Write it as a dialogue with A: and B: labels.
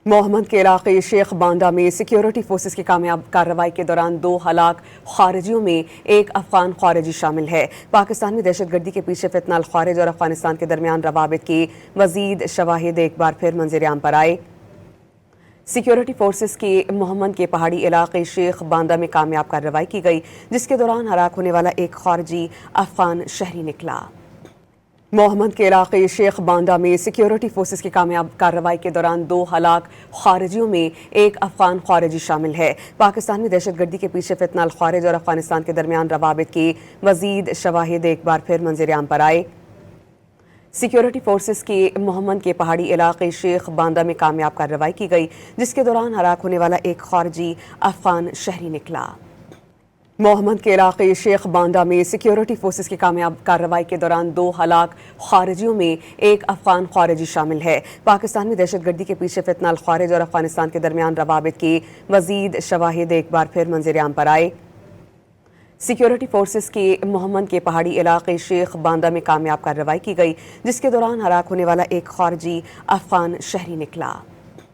A: मोहम्मद के इलाके शेख बांदा में सिक्योरिटी फोर्सेस की कामयाब कार्रवाई के दौरान 2 हलाक खारिजियों में एक अफगान खारिजी शामिल है। पाकिस्तान में दहशतगर्दी के पीछे फितना खारिज और अफगानिस्तान के दरमियान रवाबित की मजीद शवाहिद एक बार फिर मंजर-ए-आम पर आए। सिक्योरिटी फोर्सेस की मोहम्मद के पहाड़ी इलाके शेख बांदा में कामयाब कार्रवाई की गई, जिसके दौरान हलाक होने वाला एक खारिजी अफगान शहरी निकला। मोहम्मद के इलाके शेख बांदा में सिक्योरिटी फोर्सेस की कामयाब कार्रवाई के दौरान 2 हलाक खारिजियों में एक अफगान खारिजी शामिल है। पाकिस्तान में दहशतगर्दी के पीछे फितना खारिज और अफगानिस्तान के दरमियान रवाबित की मजीद शवाहिद एक बार फिर मंजर-ए-आम पर आए। सिक्योरिटी फोर्सेस की मोहम्मद के पहाड़ी इलाके शेख बांदा में कामयाब कार्रवाई की गई, जिसके दौरान हलाक होने वाला एक खारिजी अफगान शहरी निकला। मोहम्मद के इलाके शेख बांदा में सिक्योरिटी फोर्सेस की कामयाब कार्रवाई के दौरान 2 हलाक खारिजियों में एक अफगान खारिजी शामिल है। पाकिस्तान में दहशतगर्दी के पीछे फितना खारिज और अफगानिस्तान के दरमियान रवाबित की मजीद शवाहिद एक बार फिर मंजर-ए-आम पर आए। सिक्योरिटी फोर्सेस की मोहम्मद के पहाड़ी इलाके शेख बांदा में कामयाब कार्रवाई की गई, जिसके दौरान हलाक होने वाला एक खारिजी अफगान शहरी निकला।